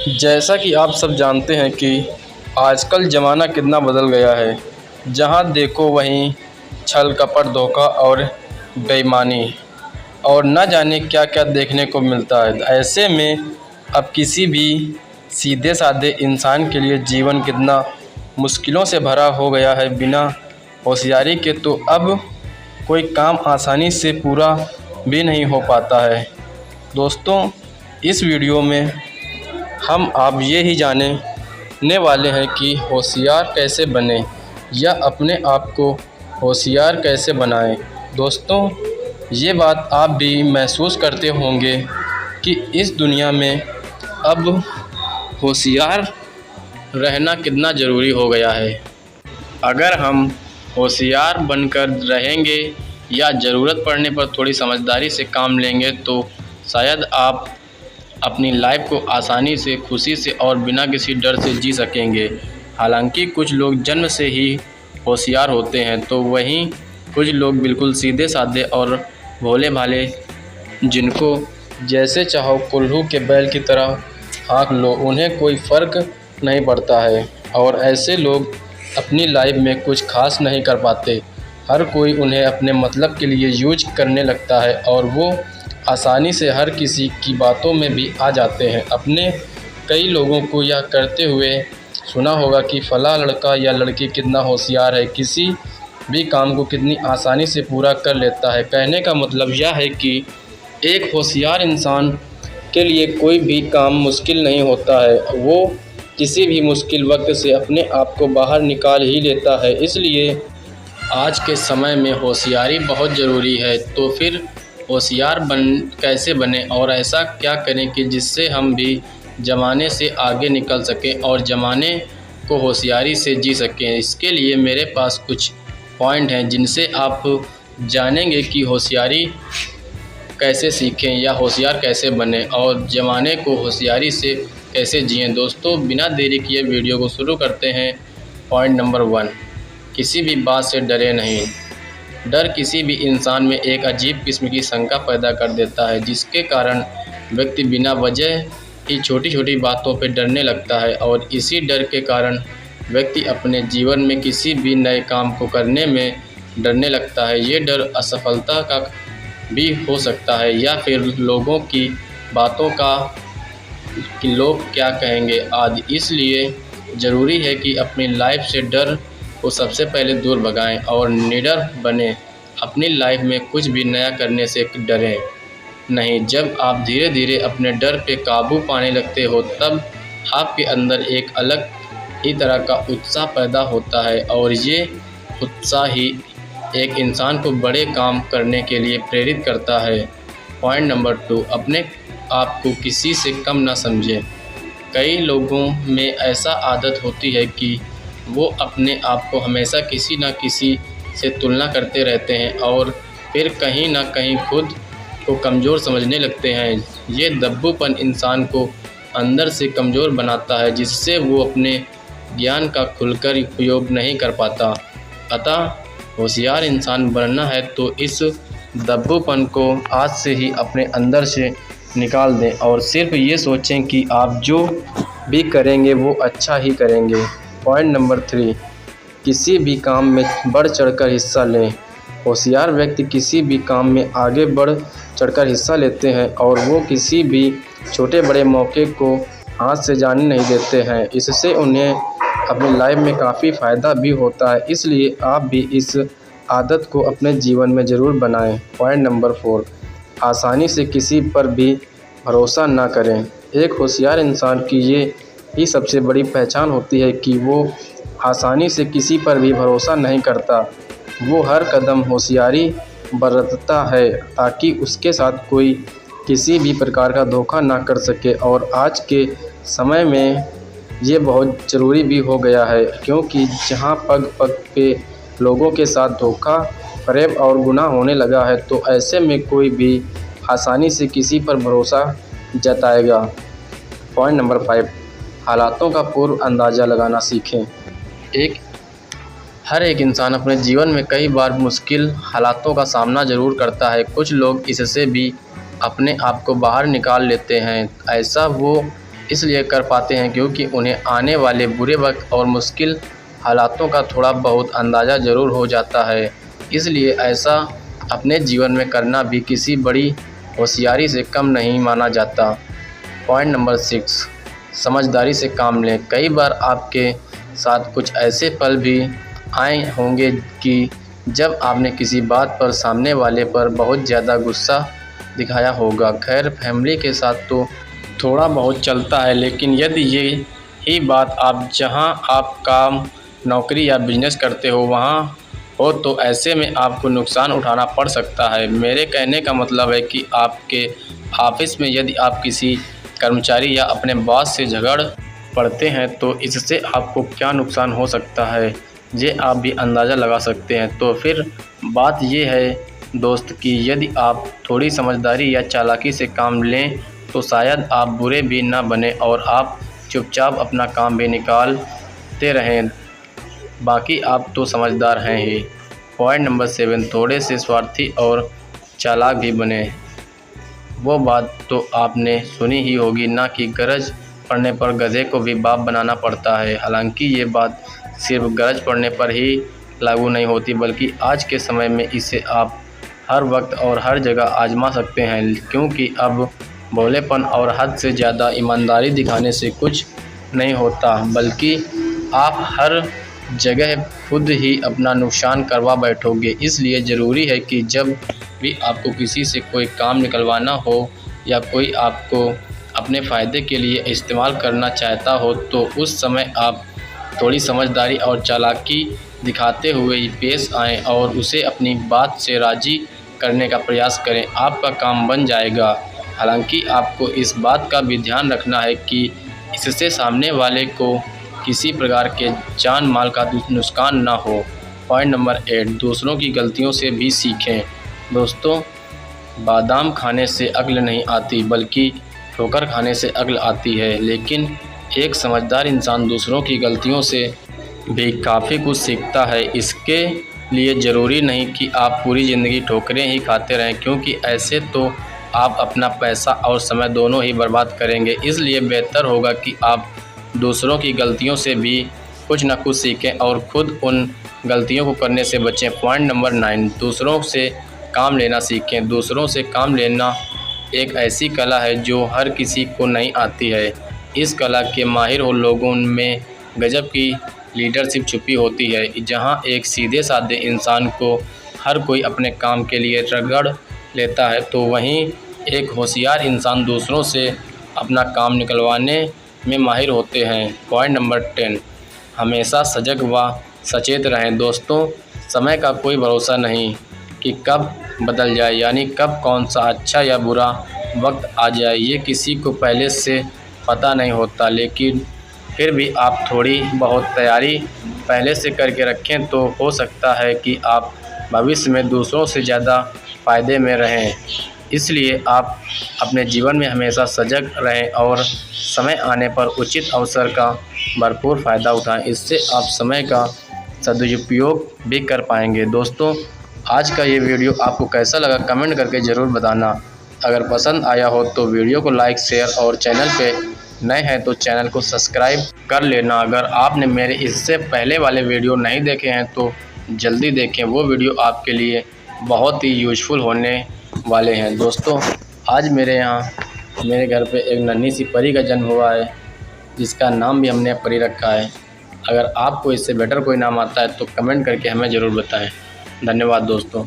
जैसा कि आप सब जानते हैं कि आजकल ज़माना कितना बदल गया है। जहाँ देखो वहीं छल कपट धोखा और बेईमानी और न जाने क्या क्या देखने को मिलता है। ऐसे में अब किसी भी सीधे साधे इंसान के लिए जीवन कितना मुश्किलों से भरा हो गया है। बिना होशियारी के तो अब कोई काम आसानी से पूरा भी नहीं हो पाता है। दोस्तों, इस वीडियो में हम आप ये ही जानने वाले हैं कि होशियार कैसे बने या अपने आप को होशियार कैसे बनाएं। दोस्तों, ये बात आप भी महसूस करते होंगे कि इस दुनिया में अब होशियार रहना कितना ज़रूरी हो गया है। अगर हम होशियार बनकर रहेंगे या ज़रूरत पड़ने पर थोड़ी समझदारी से काम लेंगे तो शायद आप अपनी लाइफ को आसानी से, खुशी से और बिना किसी डर से जी सकेंगे। हालांकि कुछ लोग जन्म से ही होशियार होते हैं तो वहीं कुछ लोग बिल्कुल सीधे साधे और भोले भाले, जिनको जैसे चाहो कुल्लू के बैल की तरह हाँक लो, उन्हें कोई फ़र्क नहीं पड़ता है। और ऐसे लोग अपनी लाइफ में कुछ खास नहीं कर पाते। हर कोई उन्हें अपने मतलब के लिए यूज करने लगता है और वो आसानी से हर किसी की बातों में भी आ जाते हैं। अपने कई लोगों को यह करते हुए सुना होगा कि फ़लाँ लड़का या लड़की कितना होशियार है, किसी भी काम को कितनी आसानी से पूरा कर लेता है। कहने का मतलब यह है कि एक होशियार इंसान के लिए कोई भी काम मुश्किल नहीं होता है। वो किसी भी मुश्किल वक्त से अपने आप को बाहर निकाल ही लेता है। इसलिए आज के समय में होशियारी बहुत ज़रूरी है। तो फिर होशियार कैसे बने और ऐसा क्या करें कि जिससे हम भी ज़माने से आगे निकल सकें और ज़माने को होशियारी से जी सकें। इसके लिए मेरे पास कुछ पॉइंट हैं जिनसे आप जानेंगे कि होशियारी कैसे सीखें या होशियार कैसे बने और ज़माने को होशियारी से कैसे जिएं। दोस्तों, बिना देरी किए वीडियो को शुरू करते हैं। पॉइंट नंबर 1, किसी भी बात से डरे नहीं। डर किसी भी इंसान में एक अजीब किस्म की शंका पैदा कर देता है, जिसके कारण व्यक्ति बिना वजह ही छोटी छोटी बातों पर डरने लगता है और इसी डर के कारण व्यक्ति अपने जीवन में किसी भी नए काम को करने में डरने लगता है। ये डर असफलता का भी हो सकता है या फिर लोगों की बातों का, कि लोग क्या कहेंगे आदि। इसलिए ज़रूरी है कि अपनी लाइफ से डर को सबसे पहले दूर भगाएं और निडर बने। अपनी लाइफ में कुछ भी नया करने से डरें नहीं। जब आप धीरे धीरे अपने डर पे काबू पाने लगते हो तब आपके अंदर एक अलग ही तरह का उत्साह पैदा होता है और ये उत्साह ही एक इंसान को बड़े काम करने के लिए प्रेरित करता है। पॉइंट नंबर 2, अपने आप को किसी से कम ना समझें। कई लोगों में ऐसा आदत होती है कि वो अपने आप को हमेशा किसी न किसी से तुलना करते रहते हैं और फिर कहीं ना कहीं खुद को कमज़ोर समझने लगते हैं। ये दब्बूपन इंसान को अंदर से कमज़ोर बनाता है, जिससे वो अपने ज्ञान का खुलकर उपयोग नहीं कर पाता। अतः होशियार इंसान बनना है तो इस दब्बूपन को आज से ही अपने अंदर से निकाल दें और सिर्फ ये सोचें कि आप जो भी करेंगे वो अच्छा ही करेंगे। पॉइंट नंबर 3, किसी भी काम में बढ़ चढ़कर हिस्सा लें। होशियार व्यक्ति किसी भी काम में आगे बढ़ चढ़कर हिस्सा लेते हैं और वो किसी भी छोटे बड़े मौके को हाथ से जाने नहीं देते हैं। इससे उन्हें अपनी लाइफ में काफ़ी फ़ायदा भी होता है। इसलिए आप भी इस आदत को अपने जीवन में ज़रूर बनाएं। पॉइंट नंबर 4, आसानी से किसी पर भी भरोसा ना करें। एक होशियार इंसान की ये ही सबसे बड़ी पहचान होती है कि वो आसानी से किसी पर भी भरोसा नहीं करता। वो हर कदम होशियारी बरतता है ताकि उसके साथ कोई किसी भी प्रकार का धोखा ना कर सके। और आज के समय में ये बहुत ज़रूरी भी हो गया है, क्योंकि जहाँ पग पग पे लोगों के साथ धोखा, फरेब और गुनाह होने लगा है, तो ऐसे में कोई भी आसानी से किसी पर भरोसा जताएगा। पॉइंट नंबर 5, हालातों का पूर्व अंदाज़ा लगाना सीखें। हर एक इंसान अपने जीवन में कई बार मुश्किल हालातों का सामना ज़रूर करता है। कुछ लोग इससे भी अपने आप को बाहर निकाल लेते हैं। ऐसा वो इसलिए कर पाते हैं क्योंकि उन्हें आने वाले बुरे वक्त और मुश्किल हालातों का थोड़ा बहुत अंदाज़ा ज़रूर हो जाता है। इसलिए ऐसा अपने जीवन में करना भी किसी बड़ी होशियारी से कम नहीं माना जाता। पॉइंट नंबर 6, समझदारी से काम लें। कई बार आपके साथ कुछ ऐसे पल भी आए होंगे कि जब आपने किसी बात पर सामने वाले पर बहुत ज़्यादा गुस्सा दिखाया होगा। खैर, फैमिली के साथ तो थोड़ा बहुत चलता है, लेकिन यदि ये ही बात आप जहां आप काम, नौकरी या बिजनेस करते हो वहां हो तो ऐसे में आपको नुकसान उठाना पड़ सकता है। मेरे कहने का मतलब है कि आपके ऑफिस में यदि आप किसी कर्मचारी या अपने बॉस से झगड़ पड़ते हैं तो इससे आपको क्या नुकसान हो सकता है, ये आप भी अंदाज़ा लगा सकते हैं। तो फिर बात ये है दोस्त कि यदि आप थोड़ी समझदारी या चालाकी से काम लें तो शायद आप बुरे भी ना बने और आप चुपचाप अपना काम भी निकालते रहें। बाकी आप तो समझदार हैं ही। पॉइंट नंबर 7, थोड़े से स्वार्थी और चालाक भी बने। वो बात तो आपने सुनी ही होगी ना कि गरज पड़ने पर गधे को भी बाप बनाना पड़ता है। हालांकि ये बात सिर्फ गरज पड़ने पर ही लागू नहीं होती, बल्कि आज के समय में इसे आप हर वक्त और हर जगह आजमा सकते हैं, क्योंकि अब भोलेपन और हद से ज़्यादा ईमानदारी दिखाने से कुछ नहीं होता, बल्कि आप हर जगह खुद ही अपना नुकसान करवा बैठोगे। इसलिए ज़रूरी है कि जब भी आपको किसी से कोई काम निकलवाना हो या कोई आपको अपने फ़ायदे के लिए इस्तेमाल करना चाहता हो तो उस समय आप थोड़ी समझदारी और चालाकी दिखाते हुए ही पेश आएँ और उसे अपनी बात से राज़ी करने का प्रयास करें। आपका काम बन जाएगा। हालांकि आपको इस बात का भी ध्यान रखना है कि इससे सामने वाले को किसी प्रकार के जान माल का नुकसान ना हो। पॉइंट नंबर 8, दूसरों की गलतियों से भी सीखें। दोस्तों, बादाम खाने से अक्ल नहीं आती बल्कि ठोकर खाने से अक्ल आती है, लेकिन एक समझदार इंसान दूसरों की गलतियों से भी काफ़ी कुछ सीखता है। इसके लिए ज़रूरी नहीं कि आप पूरी ज़िंदगी ठोकरें ही खाते रहें, क्योंकि ऐसे तो आप अपना पैसा और समय दोनों ही बर्बाद करेंगे। इसलिए बेहतर होगा कि आप दूसरों की गलतियों से भी कुछ न कुछ सीखें और खुद उन गलतियों को करने से बचें। पॉइंट नंबर 9, दूसरों से काम लेना सीखें। दूसरों से काम लेना एक ऐसी कला है जो हर किसी को नहीं आती है। इस कला के माहिर हो लोगों में गजब की लीडरशिप छुपी होती है, जहां एक सीधे साधे इंसान को हर कोई अपने काम के लिए रगड़ लेता है तो वहीं एक होशियार इंसान दूसरों से अपना काम निकलवाने में माहिर होते हैं। पॉइंट नंबर 10, हमेशा सजग व सचेत रहें। दोस्तों, समय का कोई भरोसा नहीं कि कब बदल जाए, यानी कब कौन सा अच्छा या बुरा वक्त आ जाए, ये किसी को पहले से पता नहीं होता। लेकिन फिर भी आप थोड़ी बहुत तैयारी पहले से करके रखें तो हो सकता है कि आप भविष्य में दूसरों से ज़्यादा फ़ायदे में रहें। इसलिए आप अपने जीवन में हमेशा सजग रहें और समय आने पर उचित अवसर का भरपूर फ़ायदा उठाएं। इससे आप समय का सदुपयोग भी कर पाएंगे। दोस्तों, आज का ये वीडियो आपको कैसा लगा कमेंट करके ज़रूर बताना। अगर पसंद आया हो तो वीडियो को लाइक, शेयर और चैनल पे नए हैं तो चैनल को सब्सक्राइब कर लेना। अगर आपने मेरे इससे पहले वाले वीडियो नहीं देखे हैं तो जल्दी देखें, वो वीडियो आपके लिए बहुत ही यूज़फुल होने वाले हैं। दोस्तों, आज मेरे घर पे एक नन्ही सी परी का जन्म हुआ है, जिसका नाम भी हमने परी रखा है। अगर आपको इससे बेटर कोई नाम आता है तो कमेंट करके हमें ज़रूर बताएं। धन्यवाद दोस्तों।